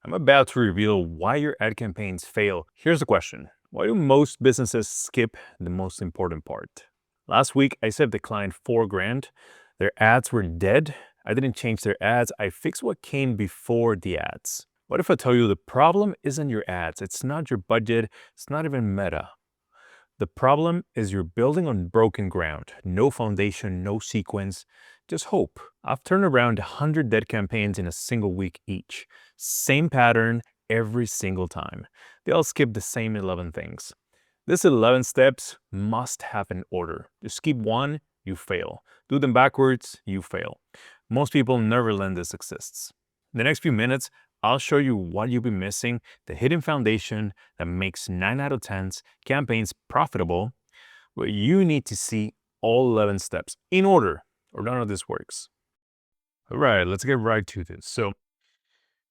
I'm about to reveal why your ad campaigns fail. Here's the question. Why do most businesses skip the most important part? Last week, I saved the client 4 grand. Their ads were dead. I didn't change their ads. I fixed what came before the ads. What if I tell you the problem isn't your ads? It's not your budget. It's not even Meta. The problem is you're building on broken ground. No foundation, no sequence, just hope. I've turned around 100 dead campaigns in a single week each. Same pattern every single time. They all skip the same 11 things. These 11 steps must have an order. You skip one, you fail. Do them backwards, you fail. Most people never learn this exists. In the next few minutes, I'll show you what you'll be missing, the hidden foundation that makes 9 out of 10 campaigns profitable, where you need to see all 11 steps in order, or none of this works. All right, let's get right to this. So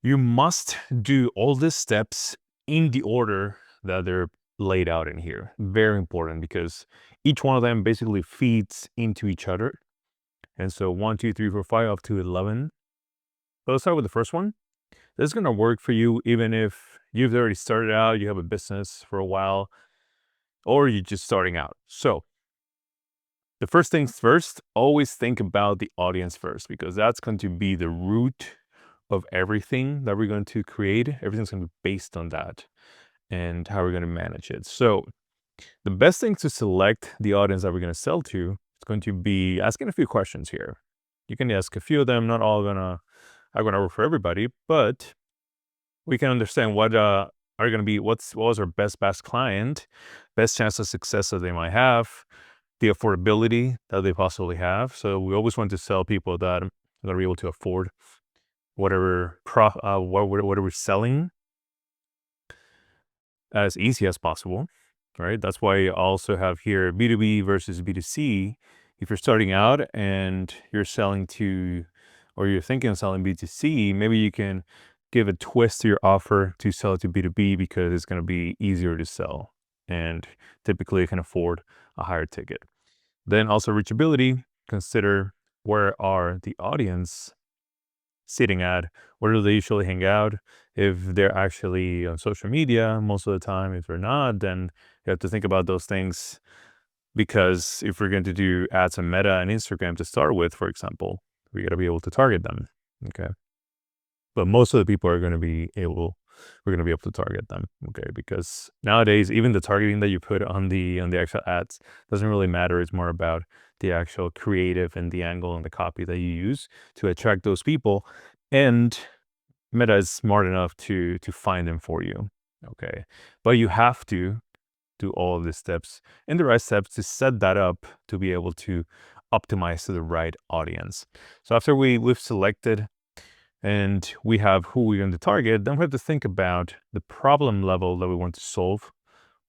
you must do all these steps in the order that they're laid out in here. Very important because each one of them basically feeds into each other. And so 1, 2, 3, 4, 5 up to 11. So let's start with the first one. This is going to work for you even if you've already started out, you have a business for a while, or you're just starting out. So the first things first, always think about the audience first, because that's going to be the root of everything that we're going to create. Everything's going to be based on that and how we're going to manage it. So the best thing to select the audience that we're going to sell to is going to be asking a few questions here. You can ask a few of them, not all are going to work for everybody, but we can understand what are going to be, what was our best client, best chance of success that they might have, the affordability that they possibly have. So we always want to sell people that are going to be able to afford whatever what we're selling as easy as possible, right? That's why I also have here B2B versus B2C. If you're starting out and you're selling to, or you're thinking of selling B2C, maybe you can give a twist to your offer to sell it to B2B because it's going to be easier to sell and typically you can afford a higher ticket. Then also reachability, consider where are the audience sitting at, where do they usually hang out, if they're actually on social media most of the time. If they're not, then you have to think about those things, because if we're going to do ads on Meta and Instagram to start with, for example, we got to be able to target them. Okay. But most of the people are going to be able, we're going to be able to target them. Okay. Because nowadays, even the targeting that you put on the actual ads doesn't really matter. It's more about the actual creative and the angle and the copy that you use to attract those people. And Meta is smart enough to find them for you. Okay. But you have to do all of these steps and the right steps to set that up to be able to optimize to the right audience. So after we've selected and we have who we're going to target, then we have to think about the problem level that we want to solve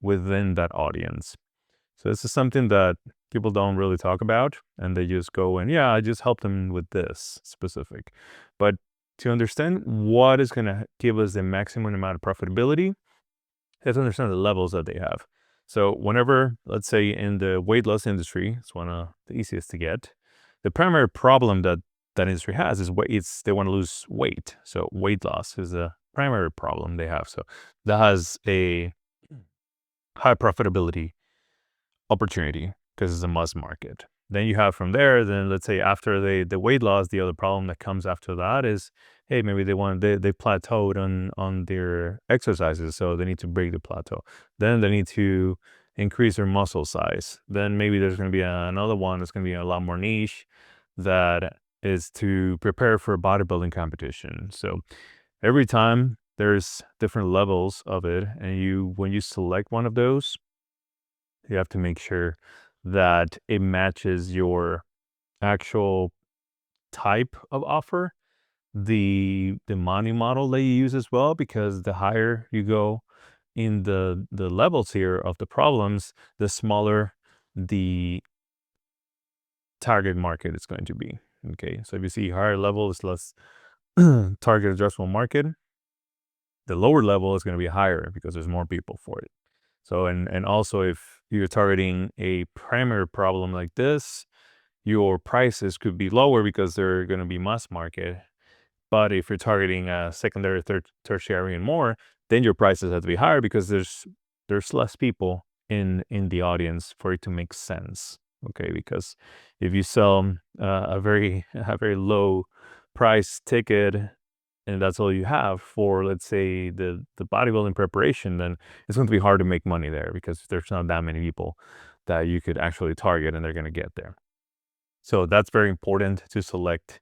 within that audience. So this is something that people don't really talk about, and they just go and, yeah, I just help them with this specific. But to understand what is going to give us the maximum amount of profitability, you have to understand the levels that they have. So whenever, let's say in the weight loss industry, it's one of the easiest to get, the primary problem that industry has is they want to lose weight. So weight loss is a primary problem they have. So that has a high profitability opportunity because it's a must market. Then you have from there, then let's say after the weight loss, the other problem that comes after that is, hey, maybe they plateaued on their exercises, so they need to break the plateau. Then they need to increase their muscle size. Then maybe there's going to be another one that's going to be a lot more niche, that is to prepare for a bodybuilding competition. So every time there's different levels of it, and when you select one of those, you have to make sure that it matches your actual type of offer, the money model that you use as well, because the higher you go in the levels here of the problems, the smaller the target market is going to be. Okay, so if you see higher level is less target addressable market, the lower level is going to be higher because there's more people for it. So, and also if you're targeting a primary problem like this, your prices could be lower because they're going to be mass market. But if you're targeting secondary, tertiary, and more, then your prices have to be higher because there's less people in the audience for it to make sense. Okay, because if you sell a very low price ticket and that's all you have for, let's say, the bodybuilding preparation, then it's going to be hard to make money there because there's not that many people that you could actually target and they're going to get there. So that's very important to select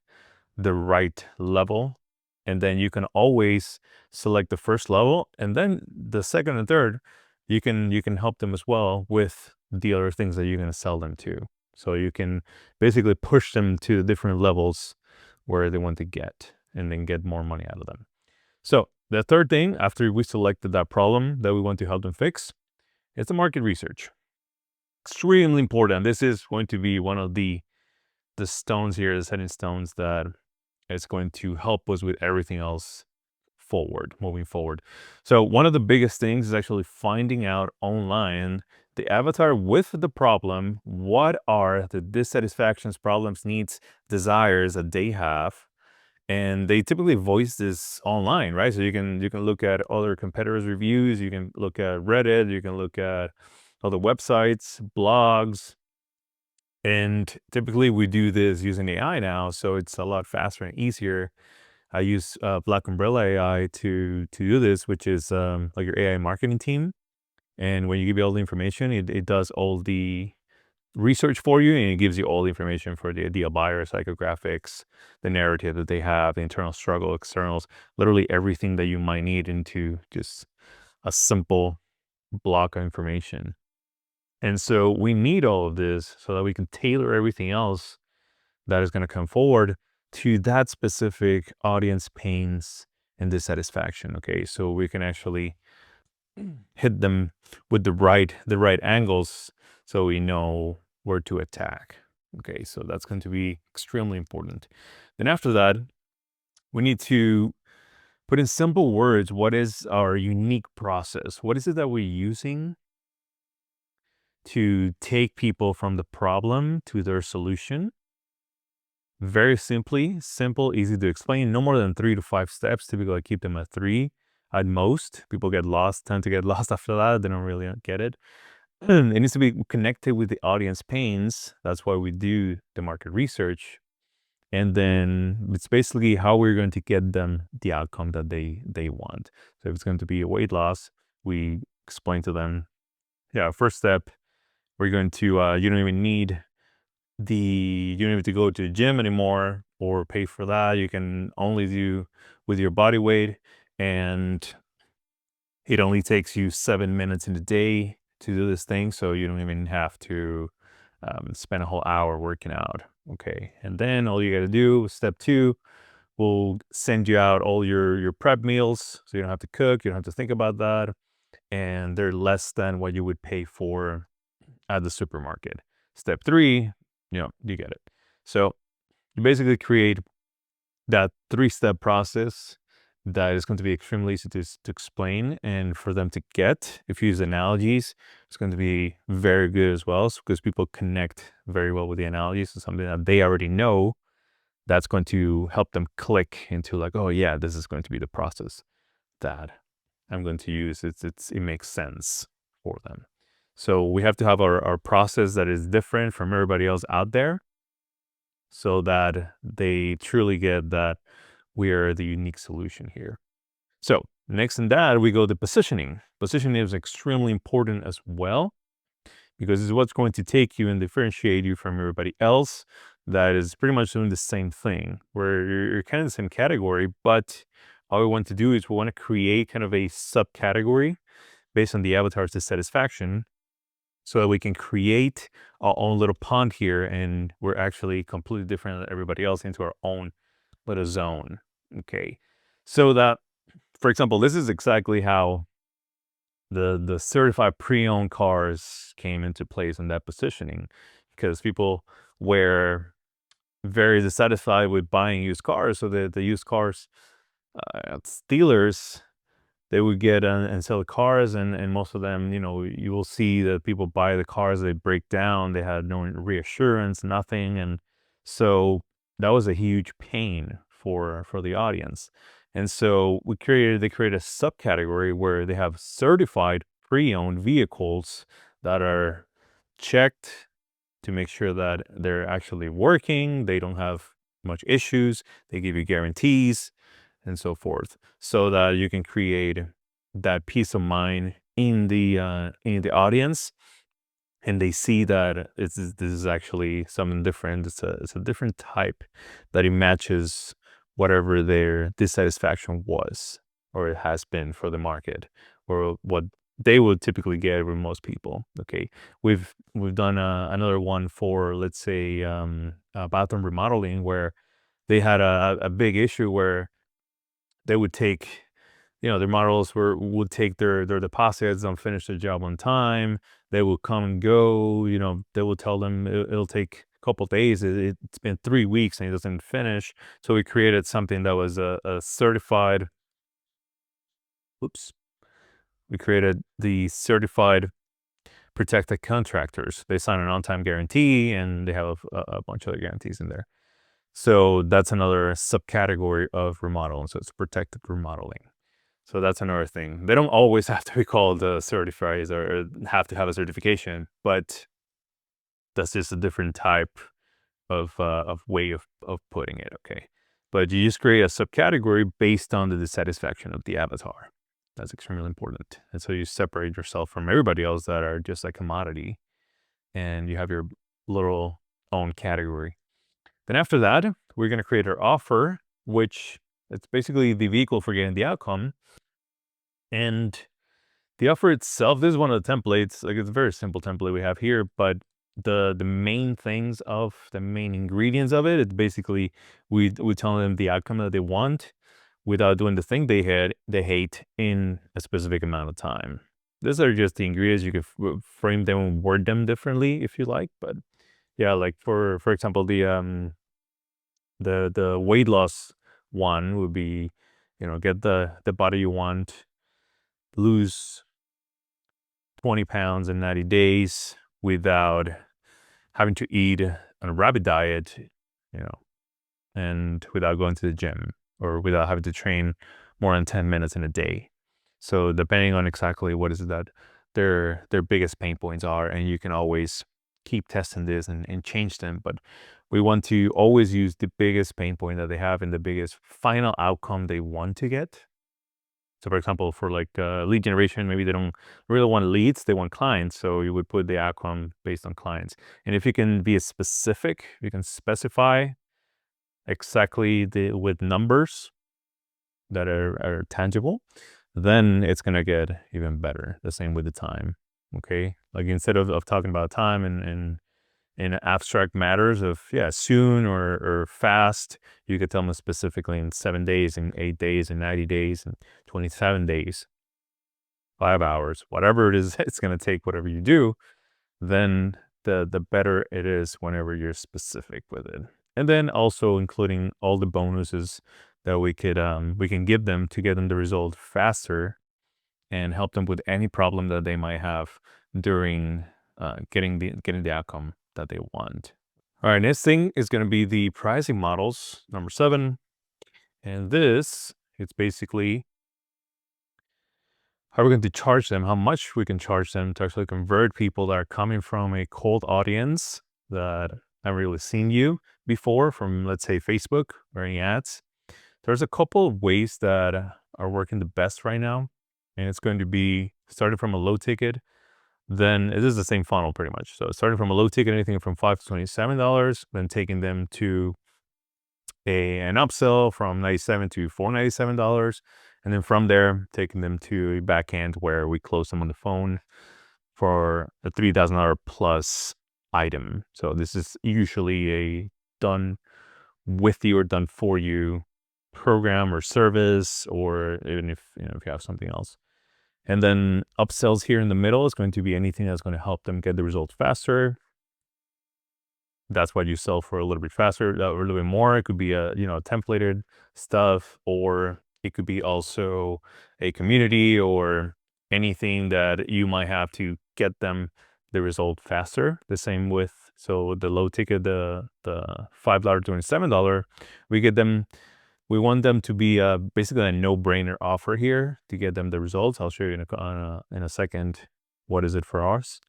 the right level. And then you can always select the first level, and then the second and third, you can help them as well with the other things that you're going to sell them to. So you can basically push them to different levels where they want to get and then get more money out of them. So the third thing, after we selected that problem that we want to help them fix, is the market research. Extremely important. This is going to be one of the stones here, the setting stones that is going to help us with everything else moving forward. So one of the biggest things is actually finding out online the avatar with the problem. What are the dissatisfactions, problems, needs, desires that they have? And they typically voice this online, right? So you can look at other competitors' reviews, you can look at Reddit, you can look at other websites, blogs, and typically we do this using AI now, so it's a lot faster and easier. I use Black Umbrella AI to do this, which is like your AI marketing team. And when you give it all the information, it does all the research for you, and it gives you all the information for the ideal buyer, psychographics, the narrative that they have, the internal struggle, externals, literally everything that you might need into just a simple block of information. And so we need all of this so that we can tailor everything else that is going to come forward to that specific audience pains and dissatisfaction. Okay, so we can actually hit them with the right angles so we know where to attack. Okay, so that's going to be extremely important. Then after that, we need to put in simple words what is our unique process. What is it that we're using to take people from the problem to their solution? Very simple, easy to explain. No more than 3 to 5 steps. Typically, I keep them at 3 at most. People tend to get lost after that. They don't really get it. It needs to be connected with the audience pains. That's why we do the market research. And then it's basically how we're going to get them the outcome that they want. So if it's going to be a weight loss, we explain to them, yeah, first step, we're going to, you don't even need you don't have to go to the gym anymore or pay for that. You can only do with your body weight, and it only takes you 7 minutes in a day to do this thing. So you don't even have to spend a whole hour working out. Okay. And then all you got to do, step 2, we'll send you out all your prep meals. So you don't have to cook. You don't have to think about that. And they're less than what you would pay for at the supermarket. Step 3, you get it. So you basically create that 3-step process that is going to be extremely easy to explain and for them to get. If you use analogies, it's going to be very good as well, because people connect very well with the analogies to something that they already know. That's going to help them click into like, oh yeah, this is going to be the process that I'm going to use. It makes sense for them. So we have to have our process that is different from everybody else out there so that they truly get that we are the unique solution here. So next in that, we go to positioning. Positioning is extremely important as well, because it's what's going to take you and differentiate you from everybody else that is pretty much doing the same thing, where you're kind of the same category, but all we want to do is we want to create kind of a subcategory based on the avatar's dissatisfaction, so that we can create our own little pond here, and we're actually completely different than everybody else into our own little zone. Okay, so that, for example, this is exactly how the certified pre-owned cars came into place in that positioning, because people were very dissatisfied with buying used cars, so the used cars dealers, they would get and sell cars, and most of them, you will see that people buy the cars, they break down, they had no reassurance, nothing. And so that was a huge pain for the audience. And so they created a subcategory where they have certified pre-owned vehicles that are checked to make sure that they're actually working, they don't have much issues, they give you guarantees and so forth, so that you can create that peace of mind in the audience, and they see that this is actually something different. It's a different type, that it matches whatever their dissatisfaction was or it has been for the market, or what they would typically get with most people. Okay, we've done another one for, let's say, bathroom remodeling, where they had a big issue where they would take, their models would take their deposits and finish the job on time. They will come and go. They will tell them it'll take a couple days. It's been 3 weeks and it doesn't finish. So we created something that was a certified. Oops. We created the certified protected contractors. They sign an on-time guarantee, and they have a bunch of other guarantees in there. So that's another subcategory of remodeling. So it's protected remodeling. So that's another thing. They don't always have to be called certified or have to have a certification, but that's just a different type of way of putting it. Okay, but you just create a subcategory based on the dissatisfaction of the avatar. That's extremely important, and so you separate yourself from everybody else that are just a commodity, and you have your little own category. Then after that, we're going to create our offer, which it's basically the vehicle for getting the outcome. And the offer itself, this is one of the templates. Like, it's a very simple template we have here, but the main things of the main ingredients of it, it's basically we tell them the outcome that they want without doing the thing they hate in a specific amount of time. These are just the ingredients. You can frame them and word them differently if you like, but yeah, like for example, the weight loss one would be, get the body you want, lose 20 pounds in 90 days without having to eat on a rapid diet, you know, and without going to the gym, or without having to train more than 10 minutes in a day. So depending on exactly what is it that their biggest pain points are, and you can always keep testing this and change them. But we want to always use the biggest pain point that they have and the biggest final outcome they want to get. So for example, for like lead generation, maybe they don't really want leads, they want clients. So you would put the outcome based on clients. And if you can be specific, you can specify exactly with numbers that are tangible, then it's going to get even better. The same with the time. Okay. Like, instead of talking about time in abstract matters of, soon or fast, you could tell them specifically in 7 days, in 8 days, in 90 days, in 27 days, 5 hours, whatever it is, it's going to take, whatever you do, then the better it is whenever you're specific with it. And then also including all the bonuses that we can give them to get them the result faster and help them with any problem that they might have during getting the outcome that they want. All right, next thing is going to be the pricing models, number 7. And this, it's basically how we're going to charge them, how much we can charge them to actually convert people that are coming from a cold audience that haven't really seen you before, from, let's say, Facebook or any ads. There's a couple of ways that are working the best right now. And it's going to be starting from a low ticket. Then it is the same funnel pretty much. So starting from a low ticket, anything from $5 to $27, then taking them to an upsell from $97 to $497. And then from there, taking them to a back end where we close them on the phone for a $3,000 plus item. So this is usually a done with you or done for you program or service, or even if if you have something else. And then upsells here in the middle is going to be anything that's going to help them get the results faster. That's what you sell for a little bit faster or a little bit more. It could be templated stuff, or it could be also a community or anything that you might have to get them the result faster. The same with, so the low ticket, the $5 to $7, we get them We want them to be basically a no-brainer offer here to get them the results. I'll show you in a second what is it for ours.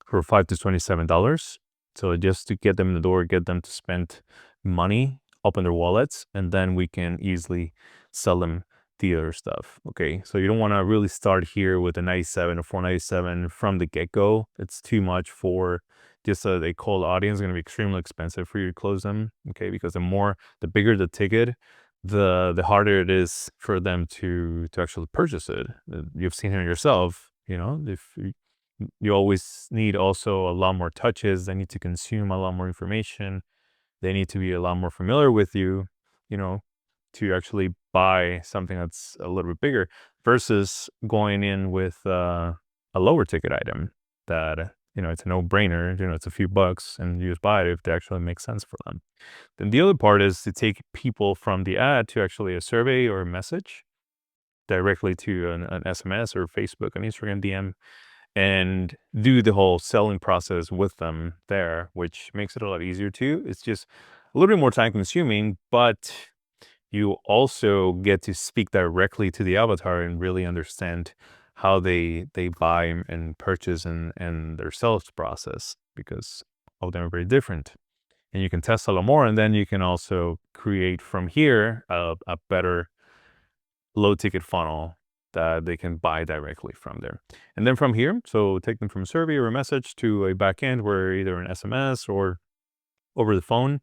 For $5 to $27. So just to get them in the door, get them to spend money, open their wallets, and then we can easily sell them the other stuff. Okay, so you don't want to really start here with a 97 or 497 from the get-go. It's too much for just a cold audience. It's going to be extremely expensive for you to close them. Okay, because the bigger the ticket, the harder it is for them to actually purchase it. You've seen it yourself. If you always need also a lot more touches. They need to consume a lot more information. They need to be a lot more familiar with you, you know, to actually buy something that's a little bit bigger versus going in with a lower ticket item that, it's a no-brainer. It's a few bucks and you just buy it if it actually makes sense for them. Then the other part is to take people from the ad to actually a survey or a message directly to an SMS or Facebook, an Instagram DM, and do the whole selling process with them there, which makes it a lot easier too. It's just a little bit more time consuming, but you also get to speak directly to the avatar and really understand how they buy and purchase and their sales process, because all of them are very different. And you can test a lot more, and then you can also create from here a better low ticket funnel that they can buy directly from there. And then from here, so take them from a survey or a message to a backend where either an SMS or over the phone,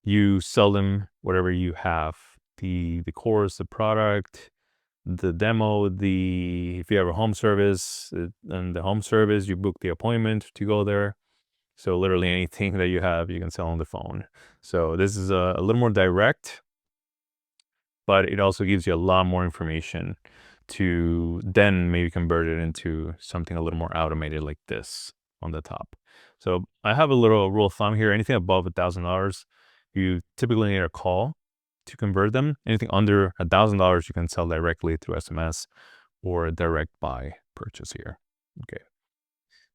you sell them whatever you have. The course, the product, the demo, if you have a home service, and the home service, you book the appointment to go there. So literally anything that you have, you can sell on the phone. So this is a little more direct, but it also gives you a lot more information to then maybe convert it into something a little more automated like this on the top. So I have a little rule of thumb here. Anything above $1,000, you typically need a call to convert them. Anything under $1,000, you can sell directly through SMS or a direct buy purchase here. Okay.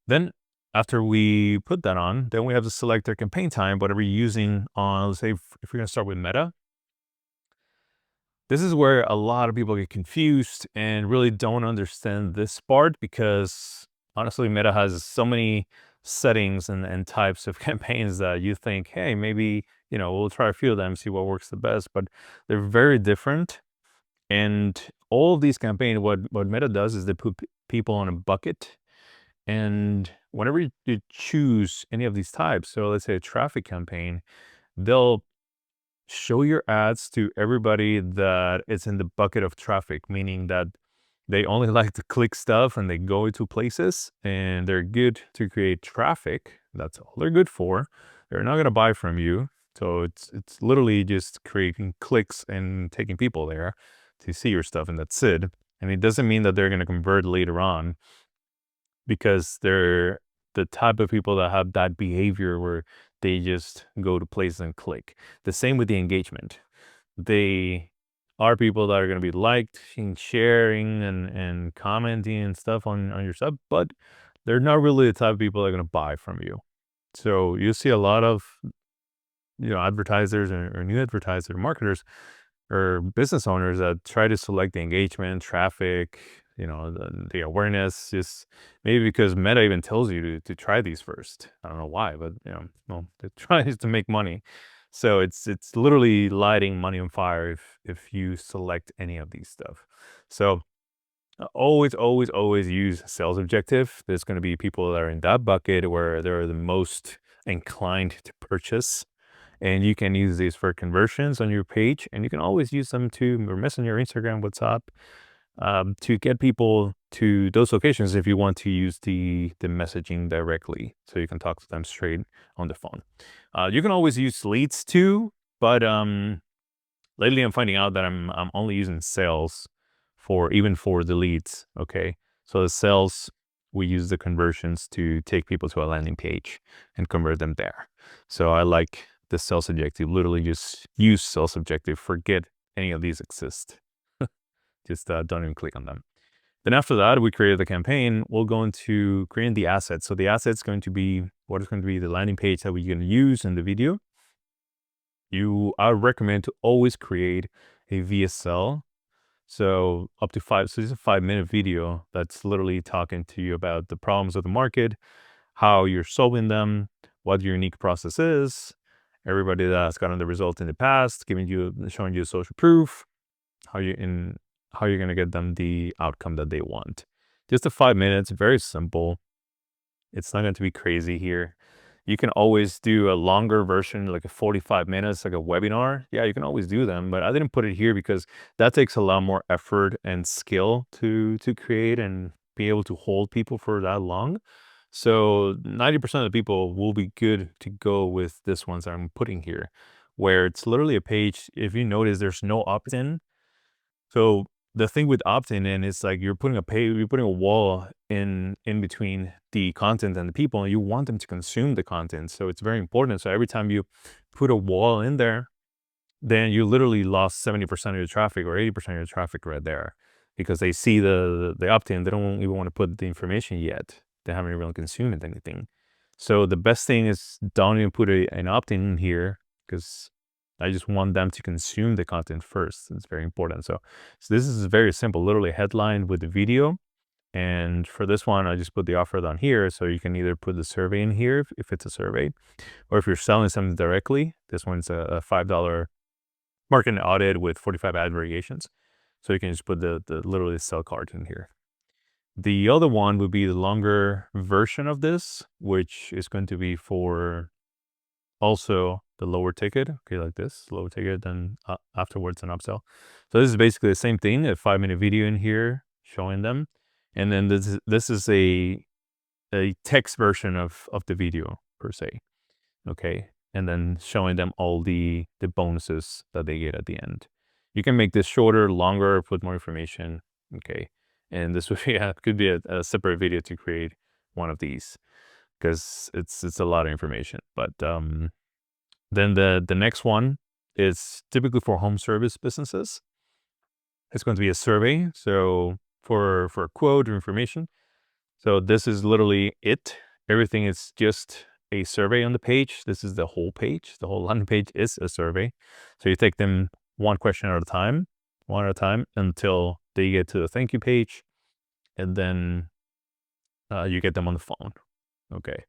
Then after we put that on, then we have to select our campaign time, whatever you're using on, let's say if we're going to start with Meta. This is where a lot of people get confused and really don't understand this part, because honestly, Meta has so many settings and types of campaigns that you think, hey, maybe, we'll try a few of them, see what works the best, but they're very different. And all of these campaigns, what Meta does is they put people on a bucket. And whenever you choose any of these types, so let's say a traffic campaign, they'll show your ads to everybody that is in the bucket of traffic, meaning that they only like to click stuff and they go to places and they're good to create traffic. That's all they're good for. They're not going to buy from you. So it's literally just creating clicks and taking people there to see your stuff, and that's it. And it doesn't mean that they're going to convert later on, because they're the type of people that have that behavior where they just go to places and click. The same with the engagement. They are people that are going to be liked and sharing and commenting and stuff on your stuff, but they're not really the type of people that are going to buy from you. So you see a lot of advertisers or new advertiser marketers or business owners that try to select the engagement, traffic, the awareness, just maybe because Meta even tells you to try these first. I don't know why, but well, they try to make money. So it's literally lighting money on fire if you select any of these stuff. So always, always, always use sales objective. There's going to be people that are in that bucket where they're the most inclined to purchase. And you can use these for conversions on your page, and you can always use them to Messenger, Instagram, WhatsApp, to get people to those locations if you want to use the messaging directly, so you can talk to them straight on the phone. You can always use leads too, but lately I'm finding out that I'm only using sales even for the leads. Okay, so the sales, we use the conversions to take people to a landing page and convert them there. So I like the sales objective. Literally just use sales objective. Forget any of these exist. Just don't even click on them. Then after that, we created the campaign. We'll go into creating the assets. So the asset's going to be what is going to be the landing page that we're going to use in the video. I recommend to always create a VSL. So up to five, so it's a 5 minute video that's literally talking to you about the problems of the market, how you're solving them, what your unique process is, everybody that's gotten the result in the past, showing you social proof, how you in how you're gonna get them the outcome that they want. Just a 5 minutes, very simple. It's not going to be crazy here. You can always do a longer version, like a 45 minutes, like a webinar. Yeah, you can always do them, but I didn't put it here because that takes a lot more effort and skill to create and be able to hold people for that long. So 90% of the people will be good to go with this ones I'm putting here, where it's literally a page. If you notice, there's no opt-in. So the thing with opting in is like you're putting a wall in between the content and the people, and you want them to consume the content. So it's very important. So every time you put a wall in there, then you literally lost 70% of your traffic or 80% of your traffic right there, because they see the opt-in. They don't even want to put the information yet. They haven't really consumed anything. So the best thing is don't even put an opt-in in here, because I just want them to consume the content first. It's very important. So this is very simple, literally headline with the video. And for this one, I just put the offer down here. So you can either put the survey in here if it's a survey, or if you're selling something directly, this one's a $5 marketing audit with 45 ad variations. So you can just put the literally sell card in here. The other one would be the longer version of this, which is going to be for also the lower ticket. Okay, like this, lower ticket, then afterwards an upsell. So this is basically the same thing, a 5 minute video in here showing them. And then this is a text version of the video per se. Okay. And then showing them all the bonuses that they get at the end. You can make this shorter, longer, put more information. Okay. And this would be, could be a separate video to create one of these, because it's a lot of information. But then the next one is typically for home service businesses. It's going to be a survey. So for a quote or information. So this is literally it. Everything is just a survey on the page. This is the whole page. The whole landing page is a survey. So you take them one question at a time, until they get to the thank you page. And then you get them on the phone. Okay.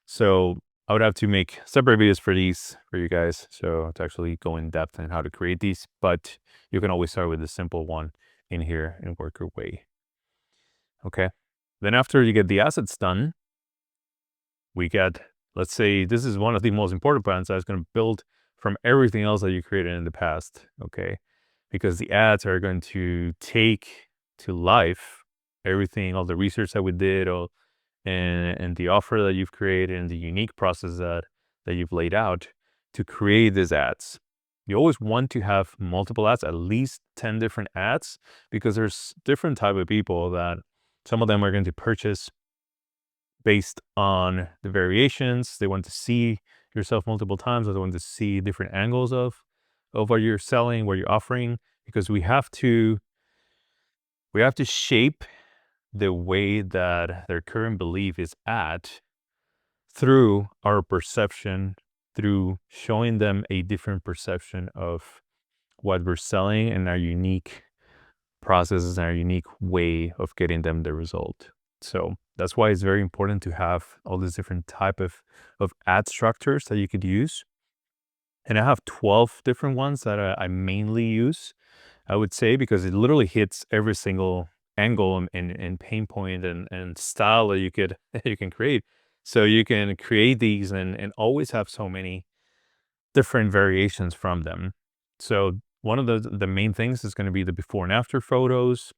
So I would have to make separate videos for these for you guys. So to actually go in depth on how to create these, but you can always start with a simple one in here and work your way. Okay. Then after you get the assets done, we get, let's say this is one of the most important plans that's going to build from everything else that you created in the past. Okay. Because the ads are going to take to life everything, all the research that we did, and the offer that you've created and the unique process that you've laid out to create these ads. You always want to have multiple ads, at least 10 different ads, because there's different type of people that some of them are going to purchase based on the variations. They want to see yourself multiple times, or they want to see different angles of what you're selling, what you're offering, because we have to shape the way that their current belief is at through our perception, through showing them a different perception of what we're selling and our unique processes and our unique way of getting them the result. So that's why it's very important to have all these different type of ad structures that you could use. And I have 12 different ones that I mainly use, I would say, because it literally hits every single angle and pain point and style that you could you can create. So you can create these and always have so many different variations from them. So one of the main things is going to be the before and after photos.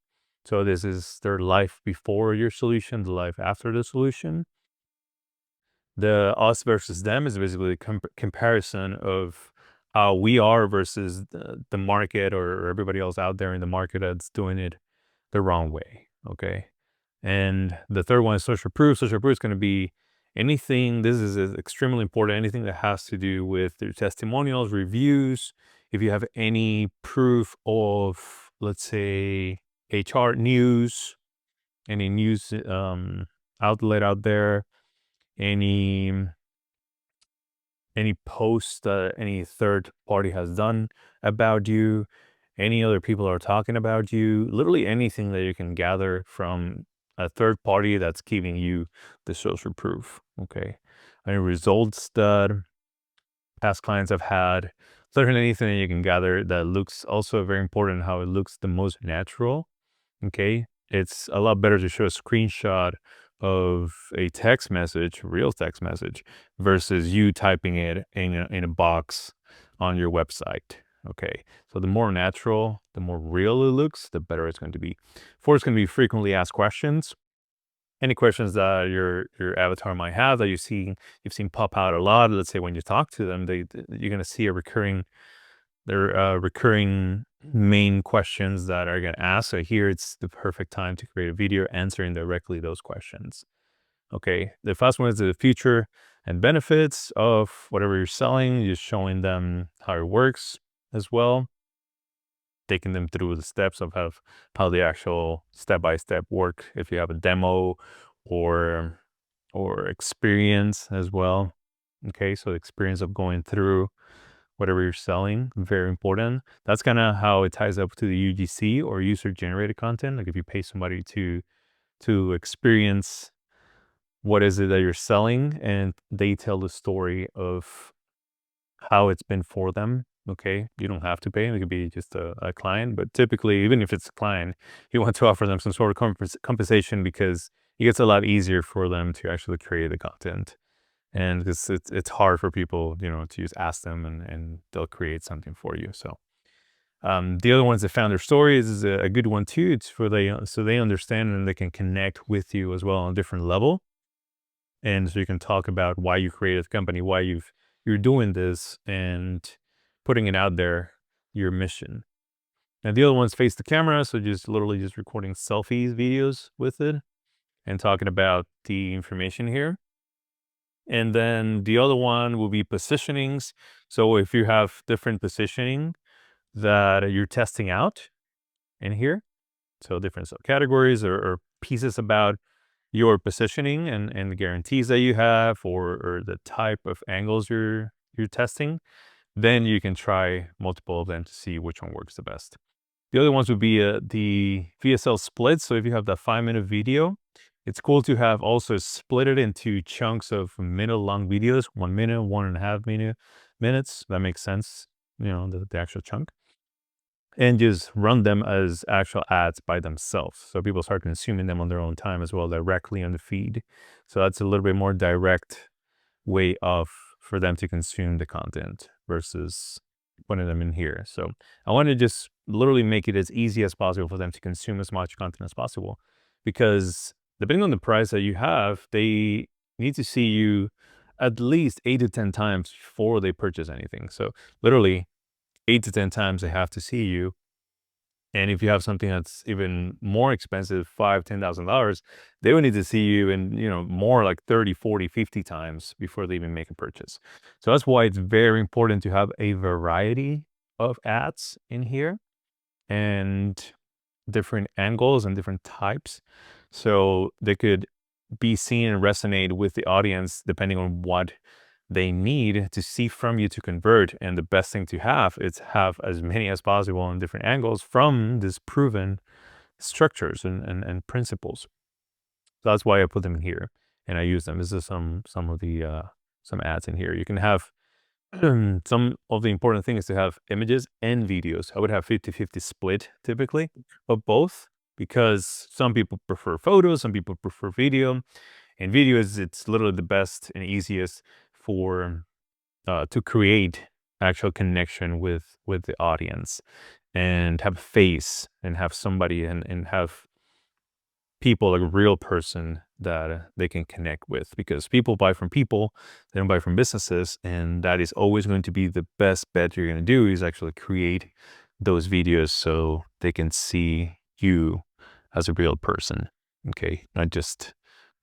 So this is their life before your solution, the life after the solution. The us versus them is basically a comparison of how we are versus the market, or everybody else out there in the market that's doing it the wrong way. Okay. And the third one is social proof. Social proof is going to be anything, this is extremely important, anything that has to do with their testimonials, reviews. If you have any proof of, let's say, HR news, any news outlet out there, any any posts that any third party has done about you, any other people are talking about you, literally anything that you can gather from a third party that's giving you the social proof. Okay. Any results that past clients have had, literally anything that you can gather that looks also very important, how it looks the most natural. Okay. It's a lot better to show a screenshot of a text message, real text message, versus you typing it in a box on your website. Okay. So the more natural, the more real it looks, the better it's going to be. Four is going to be frequently asked questions. Any questions that your avatar might have that you've seen pop out a lot. Let's say when you talk to them, you're going to see a recurring recurring main questions that are going to ask. So here it's the perfect time to create a video answering directly those questions. Okay. The first one is the future and benefits of whatever you're selling, just showing them how it works as well, taking them through the steps of how the actual step-by-step work. If you have a demo or experience as well. Okay. So the experience of going through whatever you're selling, very important. That's kind of how it ties up to the UGC or user generated content. Like if you pay somebody to experience what is it that you're selling and they tell the story of how it's been for them. Okay. You don't have to pay. It could be just a client, but typically, even if it's a client, you want to offer them some sort of compensation because it gets a lot easier for them to actually create the content. And it's hard for people, to just ask them and they'll create something for you. So the other ones that found their stories is a good one too. It's for so they understand and they can connect with you as well on a different level. And so you can talk about why you created the company, why you're doing this and putting it out there, your mission. And the other one's face the camera, so just literally just recording selfies, videos with it and talking about the information here. And then the other one will be positionings. So if you have different positioning that you're testing out in here, so different subcategories or pieces about your positioning and the guarantees that you have or the type of angles you're testing, then you can try multiple of them to see which one works the best. The other ones would be the VSL split. So if you have the 5-minute video, it's cool to have also split it into chunks of minute-long videos, 1 minute, 1.5 minutes. That makes sense, the actual chunk. And just run them as actual ads by themselves. So people start consuming them on their own time as well, directly on the feed. So that's a little bit more direct way for them to consume the content versus putting them in here. So I want to just literally make it as easy as possible for them to consume as much content as possible, because depending on the price that you have, they need to see you at least 8 to 10 times before they purchase anything. So literally 8 to 10 times they have to see you. And if you have something that's even more expensive, $5,000, $10,000, they would need to see you in, more like 30, 40, 50 times before they even make a purchase. So that's why it's very important to have a variety of ads in here and different angles and different types. So they could be seen and resonate with the audience depending on what they need to see from you to convert. And the best thing to have is have as many as possible on different angles from this proven structures and principles. So that's why I put them in here and I use them. This is some of the some ads in here. You can have some of the important things to have images and videos. I would have 50-50 split typically, but both, because some people prefer photos, some people prefer video. And video it's literally the best and easiest for to create actual connection with the audience and have a face and have somebody and have people, like a real person that they can connect with, because people buy from people, they don't buy from businesses. And that is always going to be the best bet you're going to do, is actually create those videos so they can see you as a real person. Okay. Not just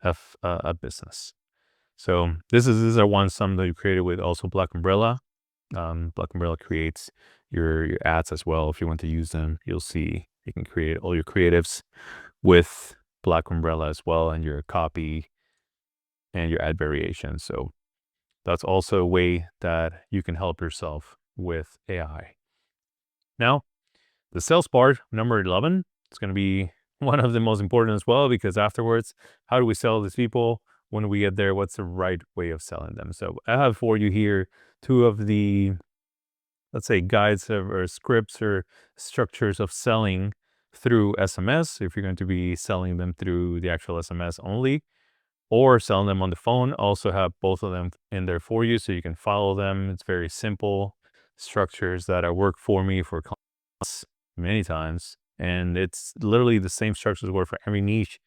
have a business. So these are some that you created with also Black Umbrella. Black Umbrella creates your ads as well. If you want to use them, you'll see you can create all your creatives with Black Umbrella as well, and your copy and your ad variation. So that's also a way that you can help yourself with AI. Now, the sales part, number 11, it's going to be one of the most important as well, because afterwards, how do we sell these people? When we get there, what's the right way of selling them? So I have for you here two of the, let's say, guides or scripts or structures of selling through SMS, if you're going to be selling them through the actual SMS only, or selling them on the phone. Also have both of them in there for you so you can follow them. It's very simple structures that I work for me for clients many times. And it's literally the same structures work for every niche.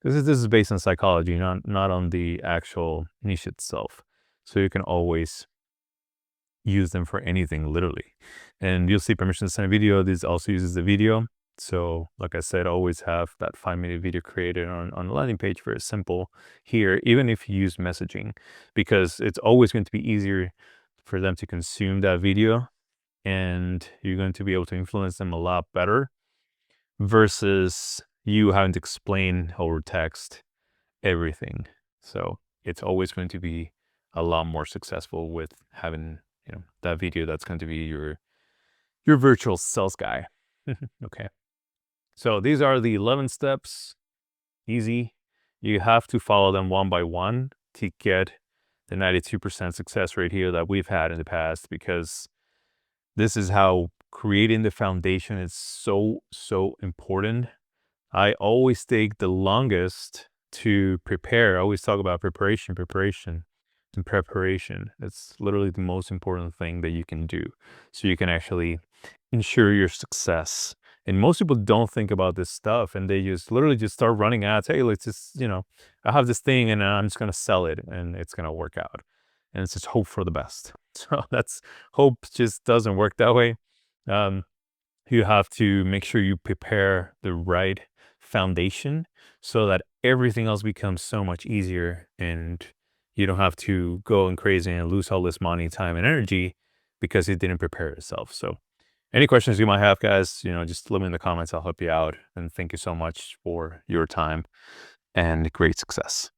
This is based on psychology, not on the actual niche itself. So you can always use them for anything, literally. And you'll see permission to send a video. This also uses the video. So like I said, always have that 5-minute video created on the landing page. Very simple here, even if you use messaging, because it's always going to be easier for them to consume that video, and you're going to be able to influence them a lot better versus you having to explain over text everything. So it's always going to be a lot more successful with having, that video that's going to be your virtual sales guy. Okay. So these are the 11 steps. Easy. You have to follow them one by one to get the 92% success rate here that we've had in the past, because this is how creating the foundation is so, so important. I always take the longest to prepare. I always talk about preparation, and preparation. It's literally the most important thing that you can do, so you can actually ensure your success. And most people don't think about this stuff, and they just literally just start running ads. Hey, let's just, I have this thing and I'm just going to sell it and it's going to work out. And it's just hope for the best. So that's hope just doesn't work that way. You have to make sure you prepare the right foundation so that everything else becomes so much easier, and you don't have to go and crazy and lose all this money, time, and energy because you didn't prepare yourself. So any questions you might have, guys, just leave me in the comments. I'll help you out. And thank you so much for your time and great success.